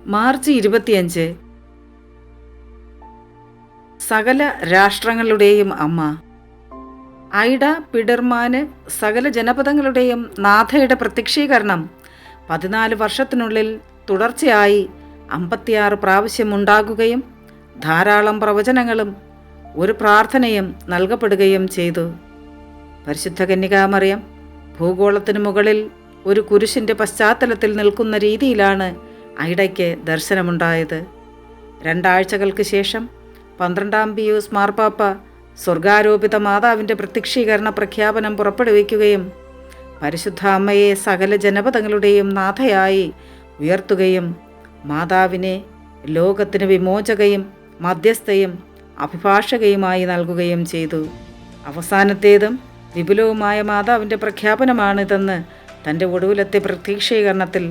March 25 സകല രാഷ്ട്രങ്ങളുടെയും അമ്മ. Ida പിഡർമാന് സകല ജനപദങ്ങളുടെയും നാഥയുടെ പ്രത്യക്ഷീകരണം 14 വർഷത്തിനുള്ളിൽ തുടർച്ചയായി 56 പ്രാവശ്യം ഉണ്ടാകുകയും ധാരാളം പ്രവചനങ്ങളും ഒരു പ്രാർത്ഥനയും നൽകപ്പെടുകയും ചെയ്തു. പരിശുദ്ധ കന്യകാമറിയം ഭൂഗോളത്തിനു മുകളിൽ ഒരു കുരിശിൻ്റെ പശ്ചാത്തലത്തിൽ നിൽക്കുന്ന രീതിയിലാണ് ഐഡയ്ക്ക് ദർശനമുണ്ടായത്. 2 ആഴ്ചകൾക്ക് ശേഷം 12-ാം പിയൂസ് മാർപ്പാപ്പ സ്വർഗാരോപിത മാതാവിൻ്റെ പ്രത്യക്ഷീകരണ പ്രഖ്യാപനം പുറപ്പെടുവിക്കുകയും പരിശുദ്ധ അമ്മയെ സകല ജനപദങ്ങളുടെയും നാഥയായി ഉയർത്തുകയും മാതാവിനെ ലോകത്തിന് വിമോചകയും മധ്യസ്ഥയും അഭിഭാഷകയുമായി നൽകുകയും ചെയ്തു. അവസാനത്തേതും വിപുലവുമായ മാതാവിൻ്റെ പ്രഖ്യാപനമാണിതെന്ന് തൻ്റെ ഒടുവിലത്തെ പ്രത്യക്ഷീകരണത്തിൽ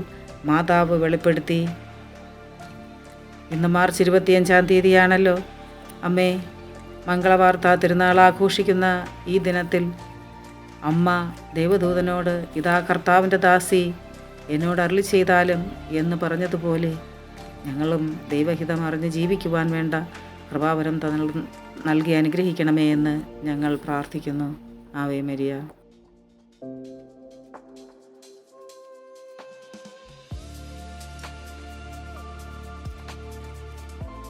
മാതാവ് വെളിപ്പെടുത്തി. ഇന്ന് മാർച്ച് 25-ാം തീയതിയാണല്ലോ. അമ്മേ, മംഗളവാർത്ത തിരുനാൾ ആഘോഷിക്കുന്ന ഈ ദിനത്തിൽ അമ്മ ദൈവദൂതനോട് ഇതാ കർത്താവിൻ്റെ ദാസി എന്നോട് അരുളി ചെയ്താലും എന്ന് പറഞ്ഞതുപോലെ ഞങ്ങളും ദൈവഹിതം അറിഞ്ഞ് ജീവിക്കുവാൻ വേണ്ട കൃപാവരം നൽകി അനുഗ്രഹിക്കണമേ എന്ന് ഞങ്ങൾ പ്രാർത്ഥിക്കുന്നു. Ave Maria.